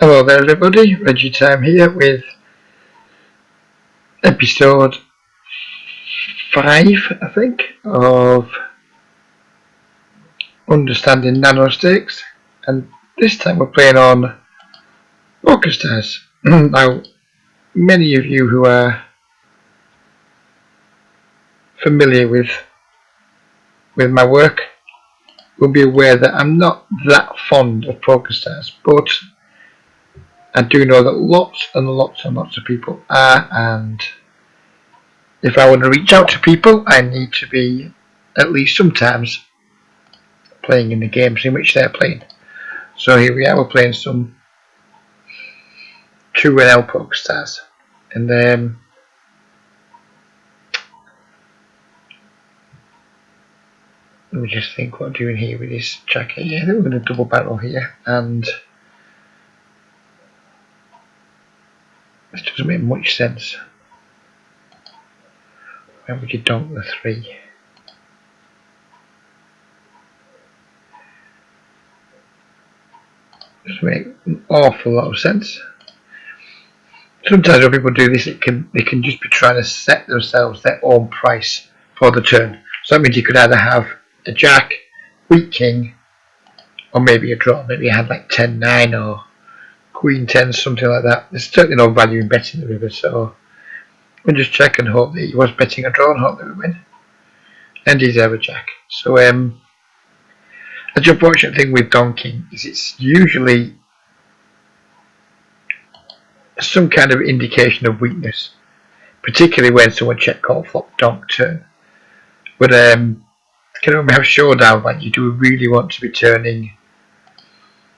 Hello there everybody, Reggie Time here with episode 5 I think of Understanding Nanostakes, and this time we're playing on Pokerstars. Now many of you who are familiar with my work will be aware that I'm not that fond of Pokerstars, but I do know that lots and lots and lots of people are, and if I want to reach out to people I need to be at least sometimes playing in the games in which they're playing. So here we are, we're playing some 2NL Pokerstars, and let me just think what I'm doing here with this jacket. Yeah, I think we're going to double barrel here, and this doesn't make much sense. Where would you donk the 3? Doesn't make an awful lot of sense. Sometimes when people do this, they can just be trying to set themselves their own price for the turn. So that means you could either have a jack, weak king, or maybe a draw. Maybe you had like 10-9 or queen 10, something like that. There's certainly no value in betting the river, so we'll just check and hope that he was betting a draw and hope that we win. And he's ever jack. So the unfortunate thing with donking is it's usually some kind of indication of weakness, particularly when someone check call flop donk turn. But can we have showdown, like, do we really want to be turning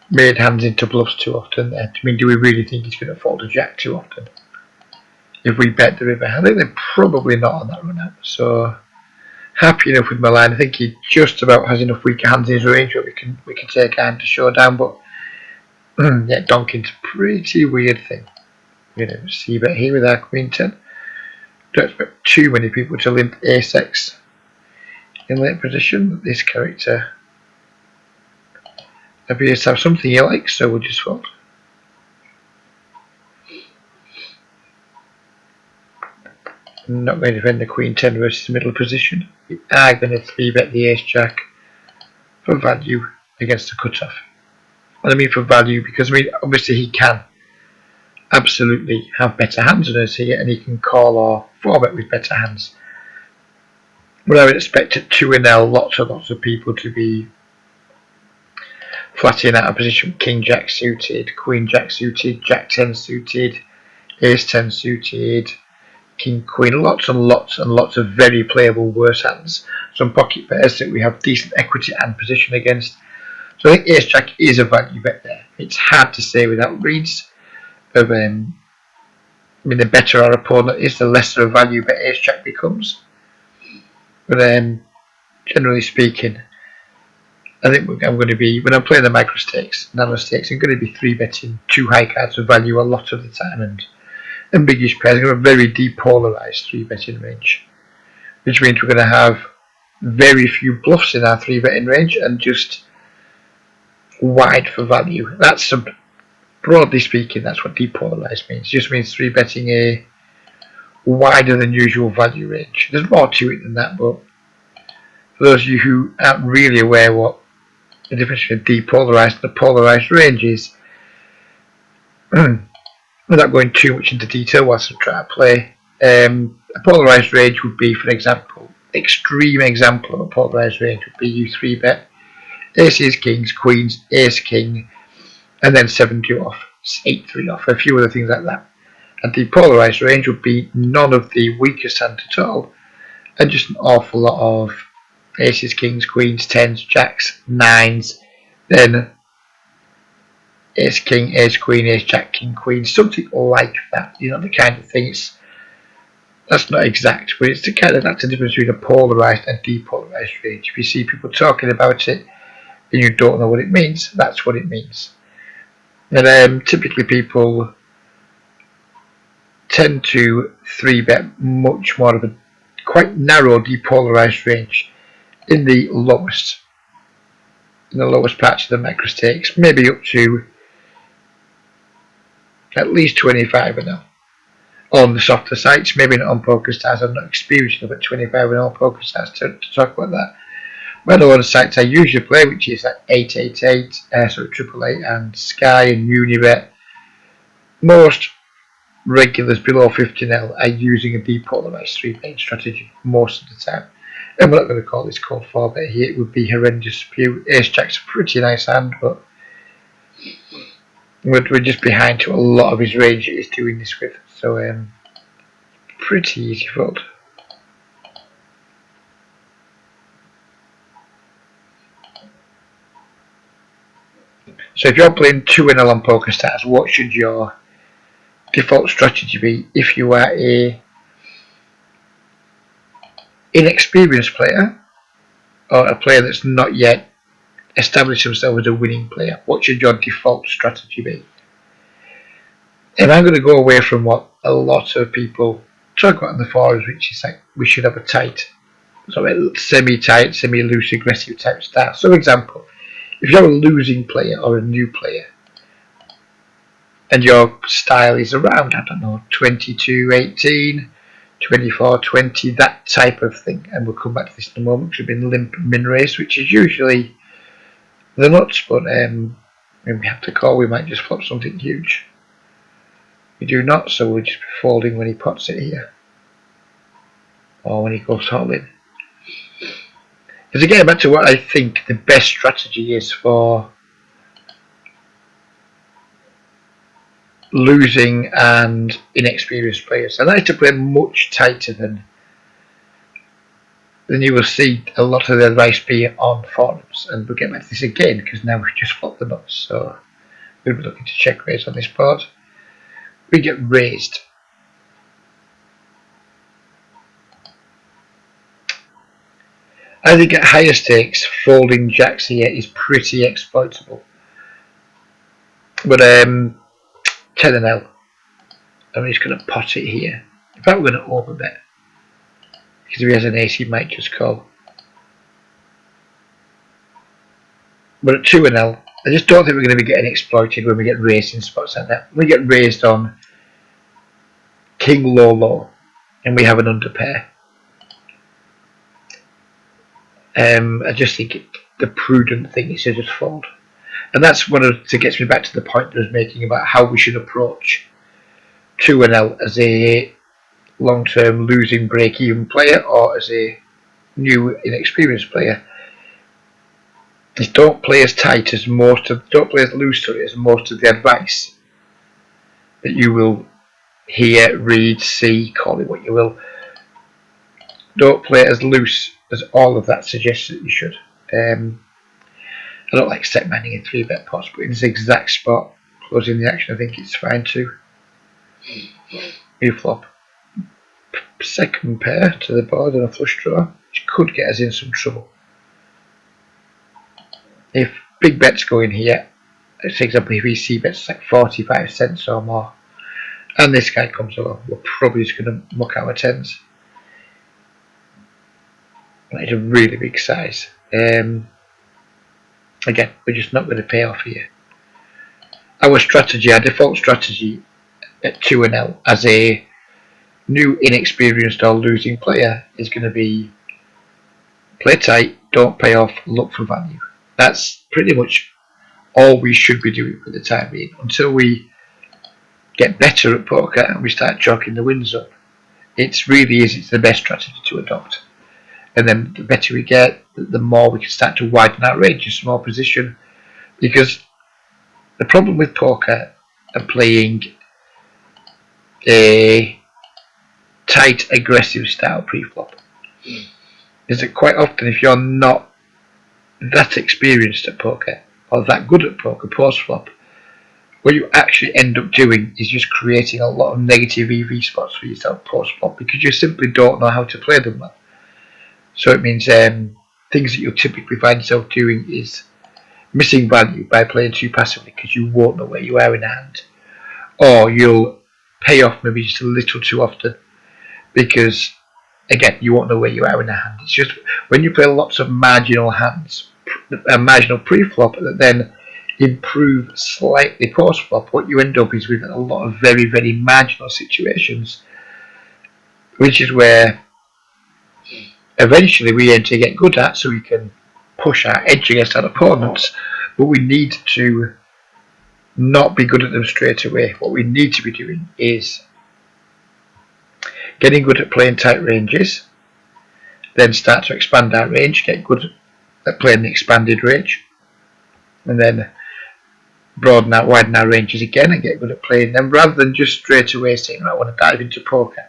made hands into bluffs too often? I mean, do we really think he's going to fold a jack too often if we bet the river? I think they're probably not on that run out. So happy enough with my line. I think he just about has enough weaker hands in his range where we can take a hand to showdown. But yeah, donking's a pretty weird thing. We're going to see bet here with our queen 10. Don't expect too many people to limp ace-x in late position. This character appears to have something he likes, so we'll just fold. I'm not going to defend the queen 10 versus middle position. We are going to 3-bet the ace jack for value against the cutoff. And I mean for value because, I mean, obviously he can absolutely have better hands than us here, and he can call or 4-bet with better hands. But I would expect at 2NL lots and lots of people to be flatting out of position. King jack suited, queen jack suited, jack 10 suited, ace 10 suited, king queen, lots and lots and lots of very playable worse hands. Some pocket pairs that we have decent equity and position against. So I think ace jack is a value bet there. It's hard to say without reads. I mean, the better our opponent is, the lesser a value bet ace jack becomes. But generally speaking, I think I'm going to be, when I'm playing the Nanostakes, I'm going to be 3-betting 2 high cards of value a lot of the time, and biggish pairs. I'm going to have a very depolarised 3-betting range, which means we're going to have very few bluffs in our 3-betting range and just wide for value. That's broadly speaking, that's what depolarised means. It just means 3-betting a wider than usual value range. There's more to it than that, but for those of you who aren't really aware what the difference between depolarised and a polarised range is, without going too much into detail whilst I'm trying to play, a polarised range would be, for example, extreme example of a polarised range would be you 3-bet aces, kings, queens, ace, king, and then 7-2 off, 8-3 off, a few other things like that. And the polarised range would be none of the weakest hand at all, and just an awful lot of aces, kings, queens, 10s, jacks, 9s, then ace, king, ace, queen, ace, jack, king, queen, something like that. You know, the kind of thing. That's not exact, but it's the kind of, that's the difference between a polarised and depolarised range. If you see people talking about it and you don't know what it means, that's what it means. And typically people tend to 3-bet much more of a quite narrow depolarised range in the lowest patch of the Nanostakes, maybe up to at least 25 and 0 on the softer sites, maybe not on Pokerstars. I'm not experienced enough at 25 and 0 Pokerstars to talk about that. But a lot of sites I usually play, which is like 888, so 888 and Sky and Unibet, most regulars below 15L are using a depolarized 3-betting strategy most of the time. And we're not going to call this called 4-bet here, it would be horrendous. Ace Jack's a pretty nice hand, but we're just behind to a lot of his range that he's doing this with. So, pretty easy fold. So if you're playing 2-0 on Pokerstars, what should your default strategy be if you are a inexperienced player or a player that's not yet established himself as a winning player? What should your default strategy be? And I'm going to go away from what a lot of people talk about in the forums, which is like we should have a tight, so a semi-tight, semi-loose, aggressive type style. So, for example, if you're a losing player or a new player, and your style is around, I don't know, 22-18, 24-20, that type of thing, and we'll come back to this in a moment because we've been limp min race, which is usually the nuts, but when we have to call, we might just flop something huge. We do not, so we'll just be folding when he pots it here, or when he goes all in. Because again, back to what I think the best strategy is for losing and inexperienced players. I like to play much tighter than you will see a lot of the advice be on forums. And we'll get back to this again because now we've just flopped the nuts. So we'll be looking to check raise on this board. We get raised. I think at higher stakes, folding jacks here is pretty exploitable. But 10 and L. I'm just going to pot it here. In fact, we're going to overbet. Because if he has an ace, he might just call. But at 2 and L, I just don't think we're going to be getting exploited when we get raised in spots like that. We get raised on king low low, and we have an underpair. I just think the prudent thing is to just fold. And that's what gets me back to the point I was making about how we should approach 2 and L as a long-term losing break-even player or as a new inexperienced player. Is don't play as tight as don't play as loose as most of the advice that you will hear, read, see, call it what you will. Don't play as loose as all of that suggests that you should. I don't like set manning in 3-bet pots, but in this exact spot, closing the action, I think it's fine too. We flop second pair to the board and a flush draw, which could get us in some trouble. If big bets go in here, for example, if we see bets like 45 cents or more, and this guy comes along, we're probably just going to muck our tens. It's a really big size. Again, we're just not going to pay off here. Our strategy, our default strategy at 2 and L as a new inexperienced or losing player is going to be play tight, don't pay off, look for value. That's pretty much all we should be doing for the time being until we get better at poker and we start chalking the win zone. It's the best strategy to adopt. And then the better we get, the more we can start to widen our range, a small position. Because the problem with poker and playing a tight, aggressive style pre-flop is that quite often if you're not that experienced at poker or that good at poker post-flop, what you actually end up doing is just creating a lot of negative EV spots for yourself post-flop because you simply don't know how to play them well. So it means things that you'll typically find yourself doing is missing value by playing too passively because you won't know where you are in hand. Or you'll pay off maybe just a little too often because, again, you won't know where you are in a hand. It's just when you play lots of marginal hands, marginal pre-flop, that then improve slightly post flop, what you end up is with a lot of very, very marginal situations, which is where eventually we aim to get good at, so we can push our edge against our opponents, but we need to not be good at them straight away. What we need to be doing is getting good at playing tight ranges, then start to expand our range, get good at playing the expanded range, and then widen our ranges again and get good at playing them, rather than just straight away saying, I want to dive into poker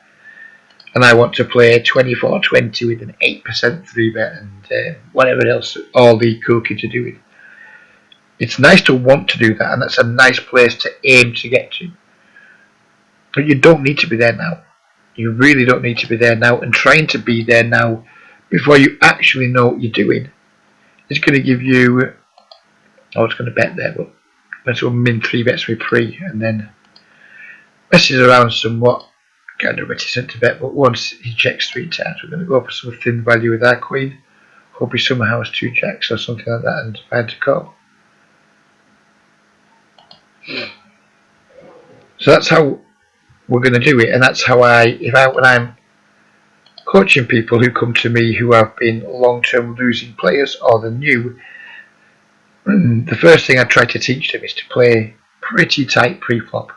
and I want to play 24-20 with an 8% 3-bet and whatever else all the cool kids are doing. It's nice to want to do that, and that's a nice place to aim to get to. But you don't need to be there now. You really don't need to be there now, and trying to be there now before you actually know what you're doing is going to give you... I was going to bet there, but let's go min 3-bets with pre, and then messes around somewhat. Kind of reticent to bet, but once he checks 3 times, we're going to go for some thin value with our queen. Hope he somehow has 2 jacks or something like that and find to call. So that's how we're going to do it, and that's how when I'm coaching people who come to me who have been long-term losing players or the new, the first thing I try to teach them is to play pretty tight pre-flop.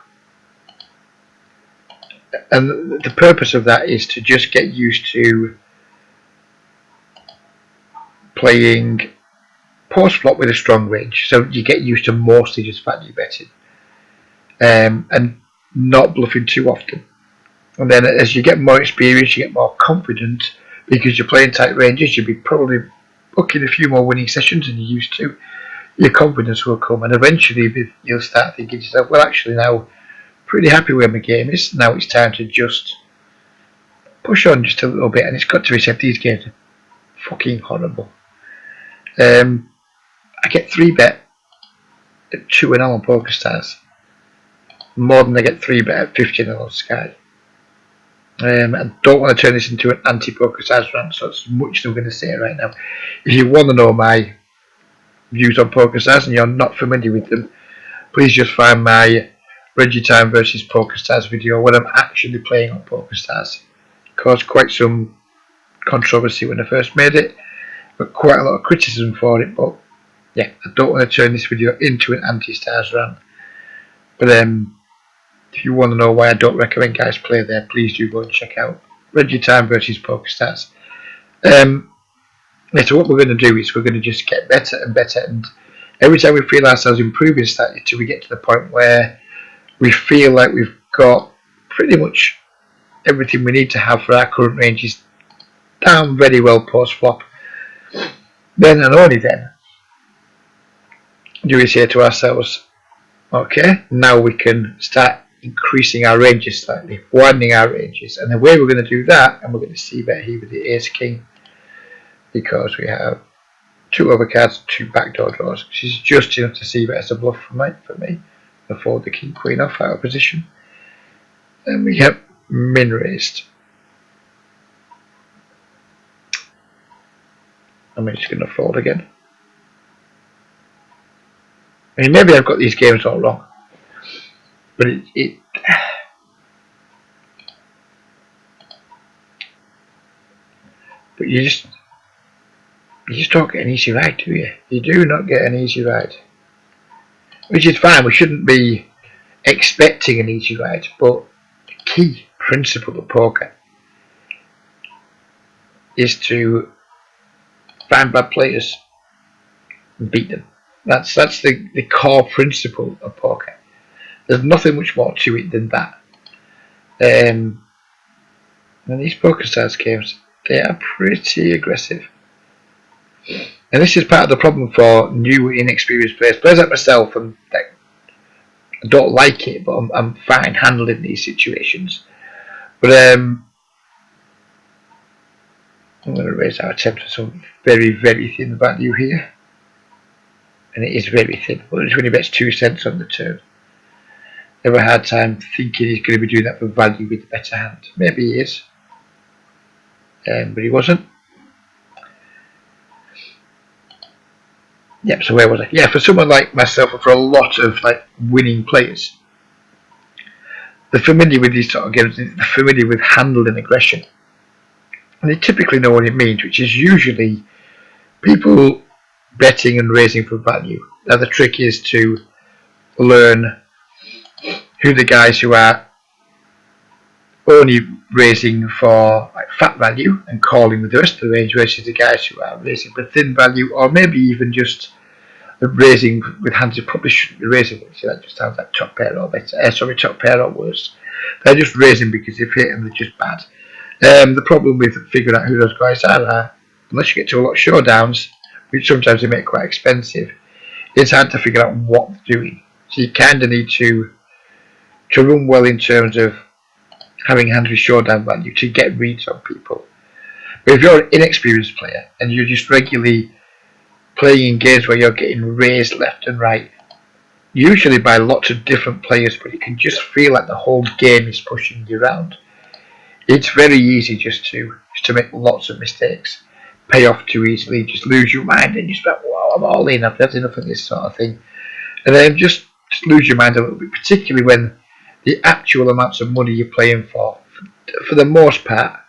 And the purpose of that is to just get used to playing post-flop with a strong range, so you get used to mostly just value betting and not bluffing too often. And then as you get more experience, you get more confident, because you're playing tight ranges, you'll be probably booking a few more winning sessions than you used to. Your confidence will come, and eventually you'll start thinking to yourself, well, actually now pretty happy where my game is. Now it's time to just push on just a little bit. And it's got to be said, these games are fucking horrible. I get 3-bet at 2-0 on Pokerstars, more than I get 3-bet at 15-0 on Sky. I don't want to turn this into an anti-Pokerstars rant, so it's much as I'm going to say right now. If you want to know my views on Pokerstars and you're not familiar with them, please just find my Reggie Time versus Pokerstars video when I'm actually playing on Pokerstars. It caused quite some controversy when I first made it, but quite a lot of criticism for it. But yeah, I don't want to turn this video into an anti-stars rant. But if you want to know why I don't recommend guys play there, please do go and check out Reggie Time versus Pokerstars. Yeah, so what we're going to do is we're going to just get better and better, and every time we feel ourselves improving slightly till we get to the point where we feel like we've got pretty much everything we need to have for our current ranges down very well post flop, then and only then do we say to ourselves, okay, now we can start increasing our ranges slightly, widening our ranges. And the way we're going to do that, and we're going to see bet here with the ace king, because we have 2 overcards, 2 backdoor draws, which is just enough to see bet as a bluff for me. Fold the king queen off out of position, and we have min raised. I'm just going to fold again. I mean, maybe I've got these games all wrong, but but you just don't get an easy ride, do you? You do not get an easy ride. Which is fine, we shouldn't be expecting an easy ride, but the key principle of poker is to find bad players and beat them. That's the core principle of poker. There's nothing much more to it than that. And these Pokerstars games, they are pretty aggressive. And this is part of the problem for new, inexperienced players. Players like myself, I don't like it, but I'm fine handling these situations. But I'm going to raise our attempt to some very, very thin value here. And it is very thin. But it's when he bets 2 cents on the turn. Never a hard time thinking he's going to be doing that for value with the better hand. Maybe he is. But he wasn't. Yep, so where was I? Yeah, for someone like myself, and for a lot of like winning players, they're familiar with these sort of games. They're familiar with handling aggression, and they typically know what it means, which is usually people betting and raising for value. Now the trick is to learn who the guys who are only raising for like fat value and calling with the rest of the range versus the guys who are raising for thin value, or maybe even just raising with hands you probably shouldn't be raising with. So that just sounds like top pair or better. Top pair or worse. They're just raising because they've hit and they're just bad. The problem with figuring out who those guys are, unless you get to a lot of showdowns, which sometimes they make quite expensive, it's hard to figure out what they're doing. So you kind of need to run well in terms of having hands with showdown value to get reads on people. But if you're an inexperienced player and you're just regularly playing in games where you're getting raised left and right, usually by lots of different players, but it can just feel like the whole game is pushing you around, it's very easy just to make lots of mistakes, pay off too easily, just lose your mind and you just like, wow, I'm all in, I've had enough of this sort of thing. And then just lose your mind a little bit, particularly when the actual amounts of money you're playing for the most part,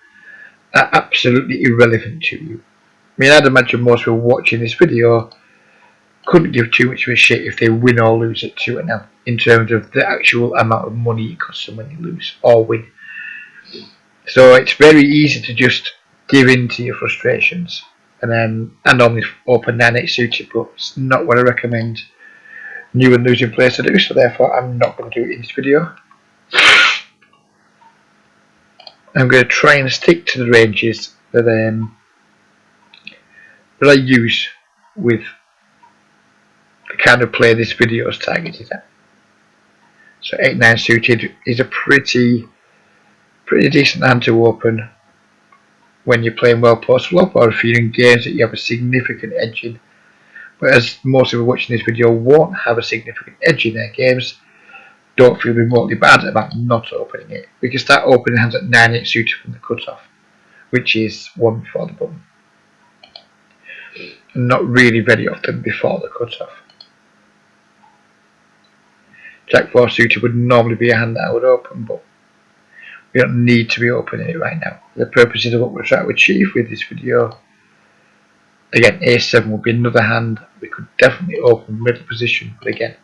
are absolutely irrelevant to you. I mean, I'd imagine most people watching this video couldn't give too much of a shit if they win or lose at 2-0 in terms of the actual amount of money it costs them when you lose or win. So it's very easy to just give in to your frustrations. And then I normally open 9-8 suited, but it's not what I recommend new and losing players to do, so therefore I'm not going to do it in this video. I'm going to try and stick to the ranges that I use with the kind of player this video is targeted at. So 8-9 suited is a pretty decent hand to open when you're playing well post flop, or if you're in games that you have a significant edge in. But as most people watching this video won't have a significant edge in their games, don't feel remotely bad about not opening it. We can start opening hands at 9-8 suited from the cutoff, which is one before the button, and not really very often before the cutoff. Jack 4 suited would normally be a hand that I would open, but we don't need to be opening it right now. The purposes of what we're trying to achieve with this video. Again, A7 would be another hand we could definitely open middle position, but again,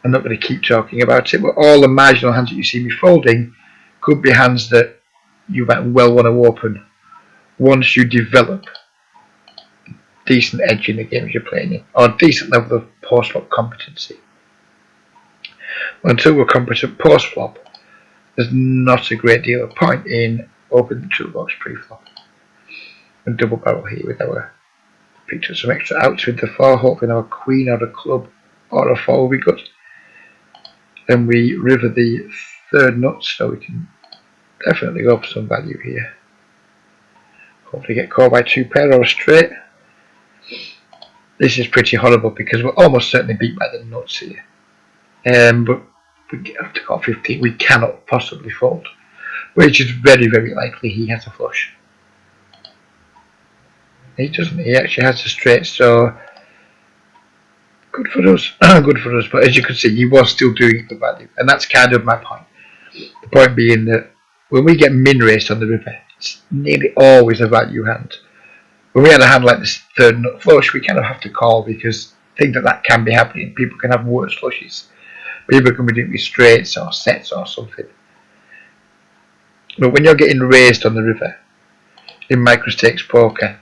I'm not going to keep talking about it, but all the marginal hands that you see me folding could be hands that you might well want to open once you develop decent edge in the games you're playing in, or a decent level of post-flop competency. Until we're competent post-flop, there's not a great deal of point in opening the toolbox pre-flop. And double barrel here with our picked up some extra outs with the 4, hoping our queen or a club or a 4 will be good. Then we river the third nut, so we can definitely go for some value here. Hopefully get called by 2 pair or a straight. This is pretty horrible because we're almost certainly beat by the nuts here. But we have to call 15. We cannot possibly fold, which is very, very likely he has a flush. He doesn't. He actually has a straight, so good for us. Good for us. But as you can see, he was still doing it for value, and that's kind of my point. The point being that when we get min raced on the river, it's nearly always a value hand. When we had a hand like this third nut flush, we kind of have to call because I think that can be happening. People can have worse flushes. People can be doing with straights or sets or something. But when you're getting raised on the river in microstakes poker,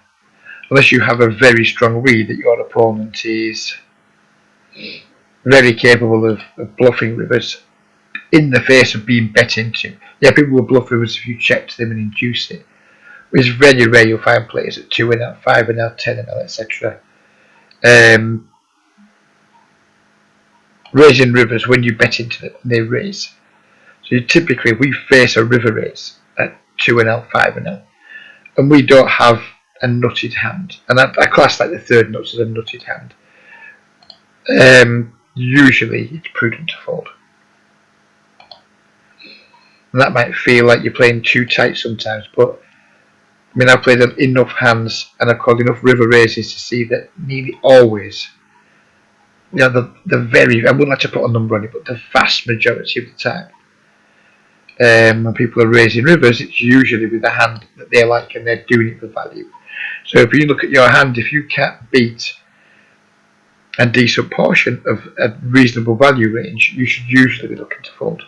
unless you have a very strong read that your opponent is very capable of bluffing rivers in the face of being bet into. Yeah, people will bluff rivers if you check to them and induce it. It's very rare you'll find players at 2-0, 5-0, 10-0, etc. Raising rivers when you bet into them and they raise. So typically we face a river raise at 2-0, 5-0, and we don't have a nutted hand, and I class like the third nuts as a nutted hand. Usually it's prudent to fold, and that might feel like you're playing too tight sometimes, but I mean, I've played enough hands and I've called enough river raises to see that nearly always, the very, I wouldn't like to put a number on it, but the vast majority of the time, when people are raising rivers, it's usually with a hand that they like and they're doing it for value. So if you look at your hand, if you can't beat a decent portion of a reasonable value range, you should usually be looking to fold.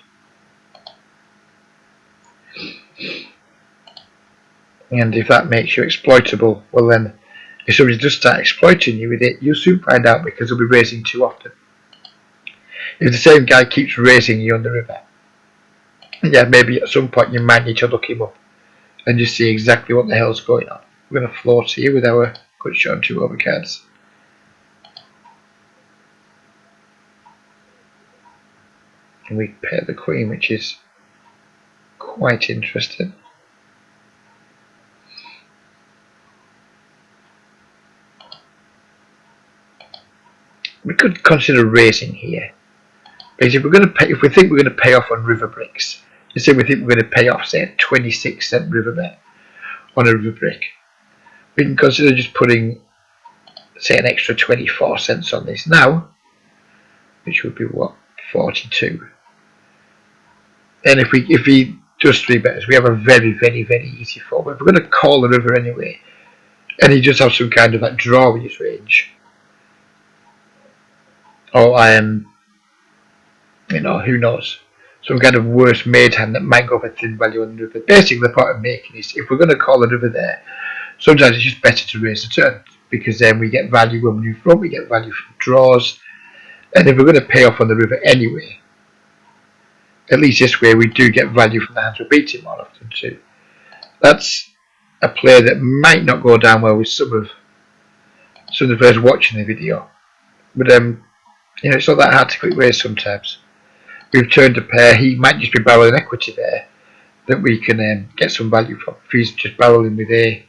And if that makes you exploitable, well then, if somebody does start exploiting you with it, you'll soon find out because they'll be raising too often. If the same guy keeps raising you on the river, yeah, maybe at some point you might need to look him up and just see exactly what the hell's going on. We're going to float here with our good shot on 2 over cards. And we pair the queen, which is quite interesting. We could consider raising here, because if we think we're going to pay off on river bricks, let's say we think we're going to pay off, say, a 26-cent river bet on a river brick, we can consider just putting, say, an extra 24 cents on this now, which would be what, 42. Then if he does 3 bets, we have a very, very, very easy fold. If we're going to call the river anyway, and he just has some kind of like draw with his range, or who knows, some kind of worse made hand that might go for thin value on the river. Basically, the point I'm making is, if we're going to call the river there, sometimes it's just better to raise the turn, because then we get value when we move front, we get value from draws, and if we're going to pay off on the river anyway, at least this way we do get value from the hands we're beating more often too. That's a play that might not go down well with some of the players watching the video, but it's not that hard to click raise sometimes. We've turned a pair, he might just be barreling equity there that we can get some value from. If he's just barreling with a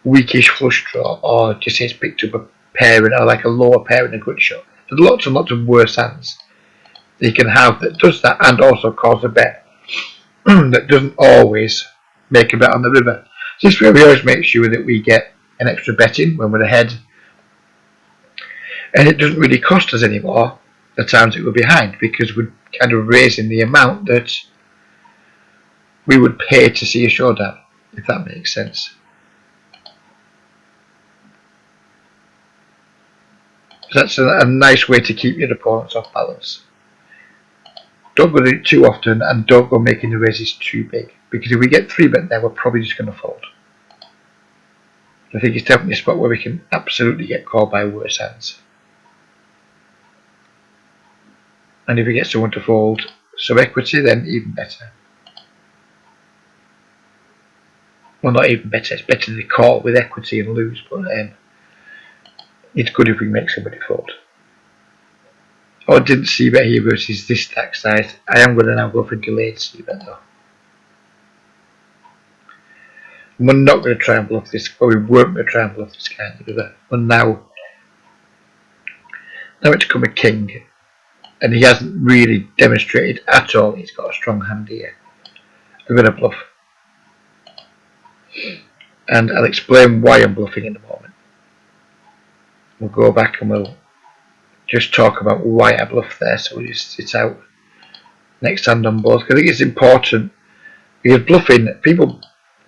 weakish flush draw, or just he's picked up a pair or like a lower pair in a good shot. There's lots and lots of worse hands that you can have that does that and also cause a bet that doesn't always make a bet on the river. So this way we always make sure that we get an extra bet in when we're ahead, and it doesn't really cost us anymore the times that we're behind, because we're kind of raising the amount that we would pay to see a showdown, if that makes sense. So that's a nice way to keep your opponents off balance. Don't go do it too often, and don't go making the raises too big, because if we get 3 bet there, we're probably just going to fold. I think it's definitely a spot where we can absolutely get called by worse hands. And if we get someone to fold some equity, then even better. Well, not even better, it's better to call with equity and lose, but it's good if we make somebody fold. Oh, I didn't see bet here versus this stack size. I am going to now go for delayed see bet though. We're not going to try and bluff this, or we weren't going to try and bluff this kind of river. But now it's come a king, and he hasn't really demonstrated at all he's got a strong hand here. I'm going to bluff, and I'll explain why I'm bluffing in a moment. We'll go back and we'll just talk about why I bluff there, so we'll just sit out next hand on both. I think it's important, because bluffing, people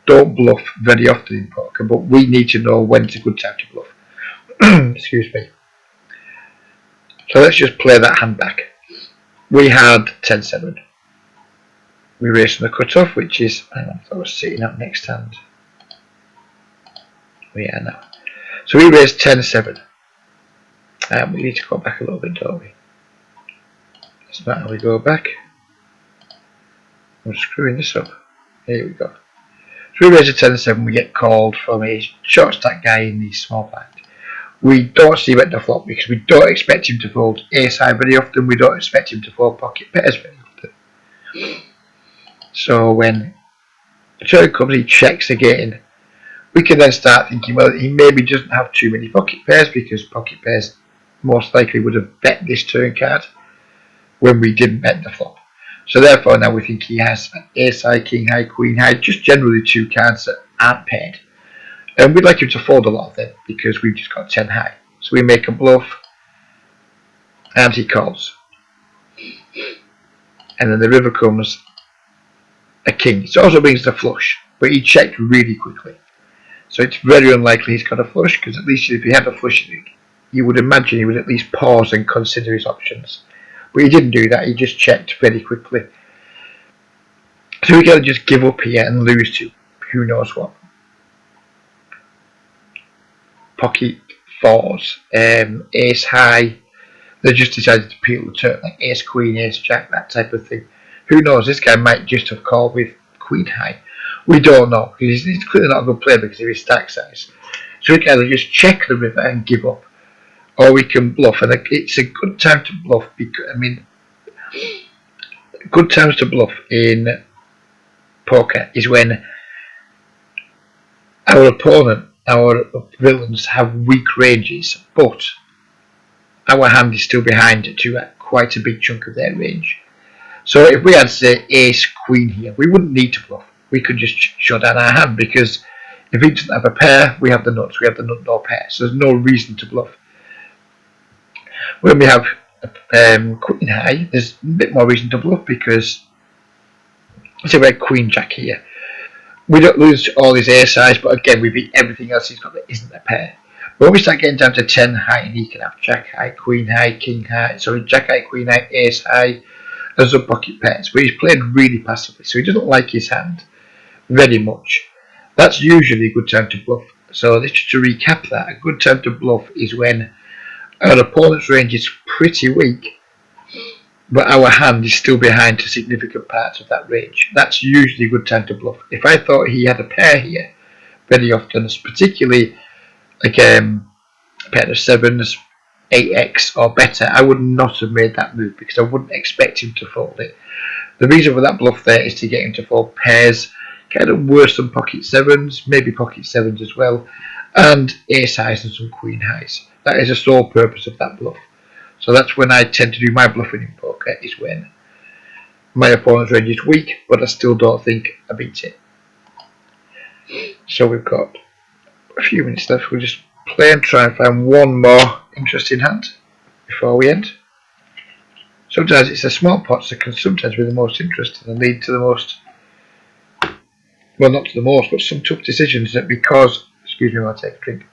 don't bluff very often in poker, but we need to know when it's a good time to bluff. Excuse me. So let's just play that hand back. We had 10-7. We raised from the cutoff, which is, hang on, I was sitting up next hand. We are now. So we raised 10-7. We need to go back a little bit, don't we? That's not how we go back. I'm screwing this up. Here we go. So we raise a 10-7, we get called from a short stack guy in the small blind. We don't see bet the flop because we don't expect him to fold ace high very often. We don't expect him to fold pocket pairs very often. So when the turn comes, he checks again. We can then start thinking, well, he maybe doesn't have too many pocket pairs, because pocket pairs most likely would have bet this turn card when we didn't bet the flop. So therefore now we think he has an ace high, king high, queen high, just generally 2 cards that aren't paired. And we'd like him to fold a lot of them because we've just got 10 high. So we make a bluff and he calls. And then the river comes a king. It also brings the flush, but he checked really quickly. So it's very unlikely he's got a flush, because at least if he had a flush, you would imagine he would at least pause and consider his options. But he didn't do that, he just checked very quickly. So we can just give up here and lose to who knows what. Pocket fours, ace high. They just decided to peel the turn, like ace queen, ace jack, that type of thing. Who knows? This guy might just have called with queen high. We don't know, because he's clearly not a good player because of his stack size. So we can either just check the river and give up, or we can bluff. And it's a good time to bluff because good times to bluff in poker is when our opponent, our villains, have weak ranges, but our hand is still behind to quite a big chunk of their range. So if we had, say, ace queen here, we wouldn't need to bluff. We could just shut down our hand, because if he doesn't have a pair, we have the nuts. We have the nut no pair, so there's no reason to bluff. When we have queen high, there's a bit more reason to bluff, because say we had queen jack here, we don't lose all his ace size, but again we beat everything else he's got that isn't a pair. But when we start getting down to 10 high, and he can have jack high, queen high, king high, sorry, jack high, queen high, ace high, as a pocket pairs, but he's played really passively, so he doesn't like his hand very much. That's usually a good time to bluff. So just to recap that, a good time to bluff is when our opponent's range is pretty weak, but our hand is still behind to significant parts of that range. That's usually a good time to bluff. If I thought he had a pair here, very often, particularly like a pair of sevens, 8x or better, I would not have made that move because I wouldn't expect him to fold it. The reason for that bluff there is to get him to fold pairs, kind of worse than pocket sevens, maybe pocket sevens as well, and ace highs and some queen highs. That is the sole purpose of that bluff. So that's when I tend to do my bluffing in poker, is when my opponent's range is weak, but I still don't think I beat it. So we've got a few minutes left. We'll just play and try and find one more interesting hand before we end. Sometimes it's the small pots that can sometimes be the most interesting and lead to the most, well, not to the most, but some tough decisions that because, excuse me while I take a drink.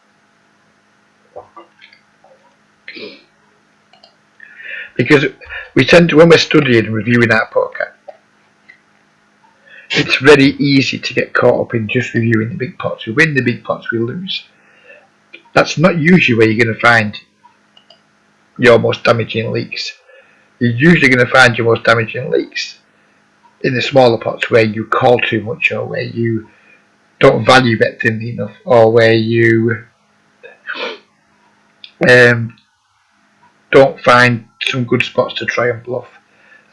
Because we tend to, when we're studying and reviewing our poker, it's very easy to get caught up in just reviewing the big pots. We win the big pots, we lose. That's not usually where you're going to find your most damaging leaks. You're usually going to find your most damaging leaks in the smaller pots, where you call too much, or where you don't value bet thinly enough, or where you don't find some good spots to try and bluff.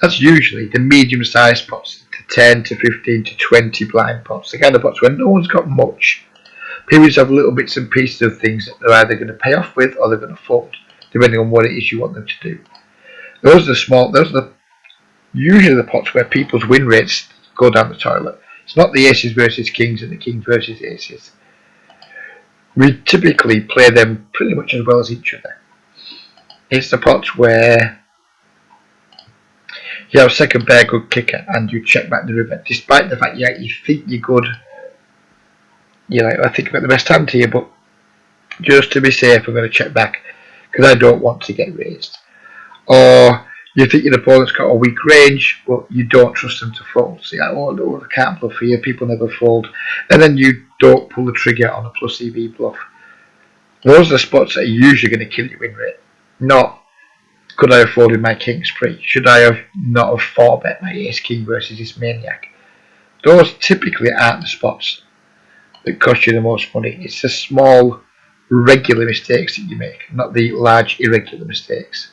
That's usually the medium-sized pots, the 10 to 15 to 20 blind pots, the kind of pots where no one's got much. People just have little bits and pieces of things that they're either going to pay off with or they're going to fold, depending on what it is you want them to do. Those are the small. Those are usually the pots where people's win rates go down the toilet. It's not the aces versus kings and the kings versus aces. We typically play them pretty much as well as each other. It's the pots where you have second pair good kicker and you check back the river, despite the fact you think you're good. You're like, I think about the best hand here, but just to be safe, I'm going to check back because I don't want to get raised. Or you think your opponent's got a weak range, but you don't trust them to fold. So you're like, oh no, I can't bluff here, people never fold. And then you don't pull the trigger on a plus EV bluff. Those are the spots that are usually going to kill your win rate. Not, could I have folded my king's pre? Should I have not have 4-bet my ace king versus this maniac? Those typically aren't the spots that cost you the most money. It's the small, regular mistakes that you make, not the large, irregular mistakes.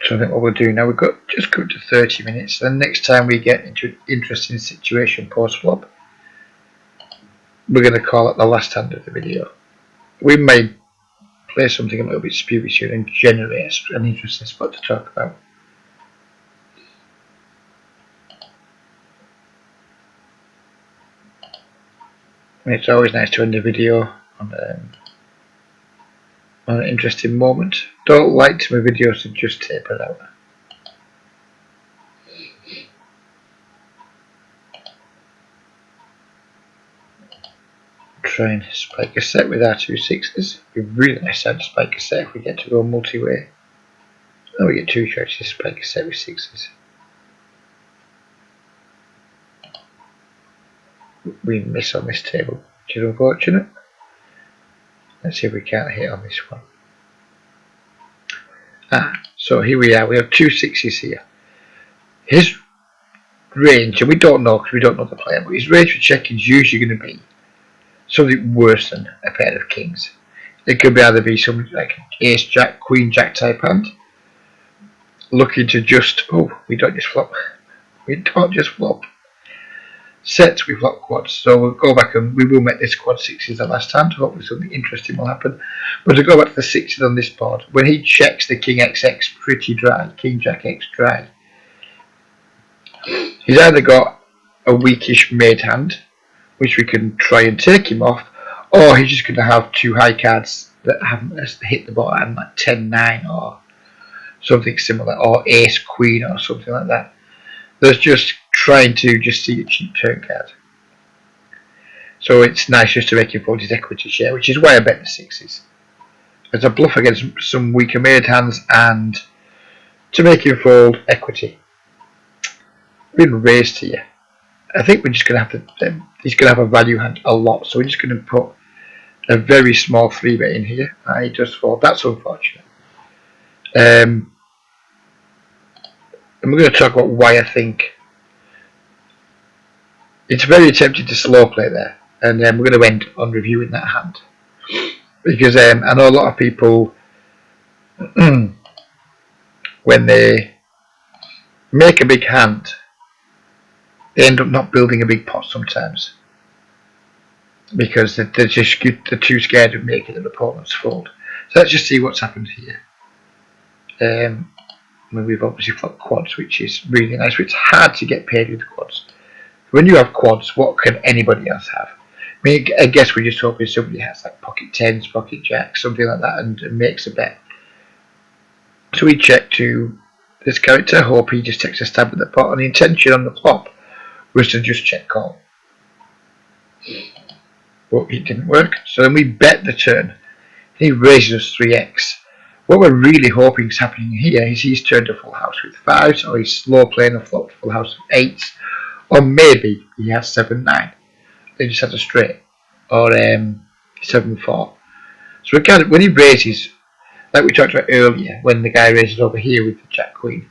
So I think what we'll do now, we've got just go to 30 minutes, and next time we get into an interesting situation post-flop, we're going to call it the last hand of the video. We may play something a little bit spurious here and generate an interesting spot to talk about. It's always nice to end the video on an interesting moment. Don't like my videos and just tape it out. Try and spike a set with our 2 6s. It'd be really nice to spike a set if we get to go multi-way. Oh, we get 2 choices to spike a set with 6s. We miss on this table, which is unfortunate. Let's see if we can't hit on this one. So here we are. We have 2 6s here. His range, and we don't know because we don't know the player, but his range for checking is usually going to be something worse than a pair of kings. It could either be something like ace jack, queen jack type hand, looking to just, we don't just flop. We don't just flop sets, we flop quads. So we'll go back and we will make this quad 6s the last time, so hopefully something interesting will happen. But to go back to the 6s on this board, when he checks the king XX pretty dry, king jack X dry, he's either got a weakish made hand, which we can try and take him off, or he's just going to have 2 high cards that haven't hit the bottom, like 10-9 or something similar, or ace queen or something like that. That's just trying to just see a cheap turn card. So it's nice just to make him fold his equity share, which is why I bet the 6s. As a bluff against some weaker made hands and to make him fold equity. We're going to raise here. I think we're just going to have to, he's going to have a value hand a lot, so we're just going to put a very small 3-bet in here. I just fold. That's unfortunate. And we're going to talk about why I think it's very tempting to slow play there, and we're going to end on reviewing that hand because I know a lot of people when they make a big hand, they end up not building a big pot sometimes because they're just too scared of making their opponents fold. So let's just see what's happened here. We've obviously flopped quads, which is really nice, but it's hard to get paid with quads. When you have quads, what can anybody else have? I mean, I guess we're just hoping somebody has like pocket 10s, pocket jacks, something like that, and makes a bet. So we check to this character, hope he just takes a stab at the pot, and the intention on the flop was to just check call. But it didn't work, so then we bet the turn. He raises us 3x. What we're really hoping is happening here is he's turned a full house with 5s, or he's slow playing a flopped full house with 8s, or maybe he has 7-9. They just had a straight, or 7-4. So we kind of, when he raises, like we talked about earlier, when the guy raises over here with the jack queen,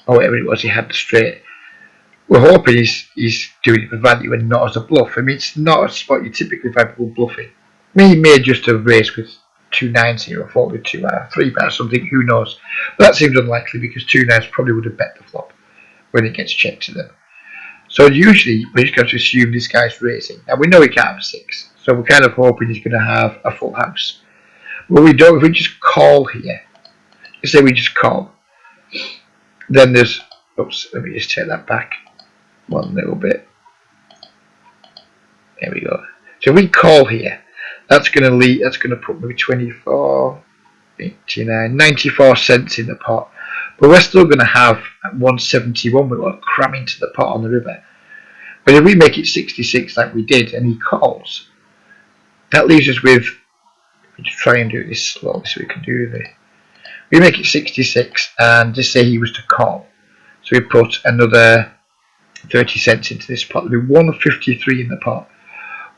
or whatever it was, he had the straight. We're hoping he's doing it for value and not as a bluff. I mean, it's not a spot you typically find people bluffing. I mean, he may just have raised with 2 9s here, or folded 2 3-bet or something, who knows. But that seems unlikely because 2 9s probably would have bet the flop when it gets checked to them. So usually we're just going to assume this guy's raising. Now we know he can't have a 6, so we're kind of hoping he's going to have a full house. But we don't, if we just call here, let's say we just call, then there's, oops, let me just take that back one little bit. There we go. So if we call here, that's going to lead, that's going to put maybe 24, 89, 94 cents in the pot. But we're still going to have 171 we're going to cram into the pot on the river. But if we make it 66 like we did and he calls, that leaves us with, let me just try and do this slowly so we can do this. We make it 66 and just say he was to call. So we put another 30 cents into this pot. There'll be 153 in the pot.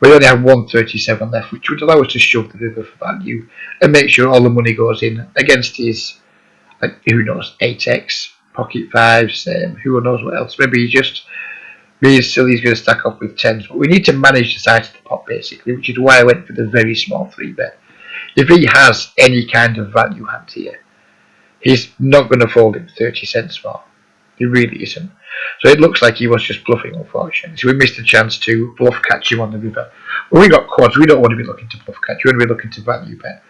We only have 137 left, which would allow us to shove the river for value and make sure all the money goes in against his, like, who knows, 8x, pocket 5s, who knows what else. Maybe he just really silly, he's going to stack up with 10s. But we need to manage the size of the pot basically, which is why I went for the very small 3-bet. If he has any kind of value hand here, he's not going to fold it 30 cents more. He really isn't. So it looks like he was just bluffing, unfortunately. So we missed a chance to bluff catch him on the river. But we got quads. We don't want to be looking to bluff catch. We want to be looking to value bet.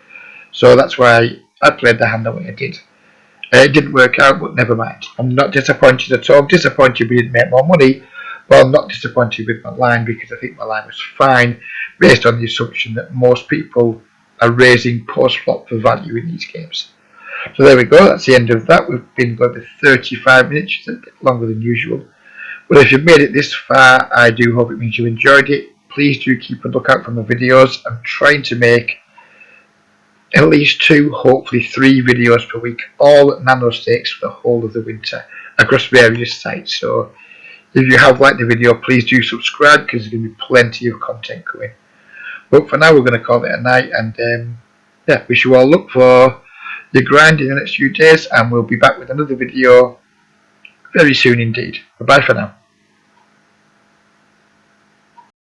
So that's why I played the hand the way I did. It didn't work out, but never mind. I'm not disappointed at all. I'm disappointed we didn't make more money, but I'm not disappointed with my line because I think my line was fine. based on the assumption that most people are raising post-flop for value in these games. So there we go, that's the end of that. We've been going for 35 minutes, which is a bit longer than usual. But if you've made it this far, I do hope it means you enjoyed it. Please do keep a lookout for my videos. I'm trying to make at least 2, hopefully 3 videos per week, all Nanostakes for the whole of the winter across various sites. So if you have liked the video, please do subscribe because there's going to be plenty of content coming. But for now, we're going to call it a night, and yeah, wish you all luck for your grind in the next few days, and we'll be back with another video very soon indeed. Bye bye for now.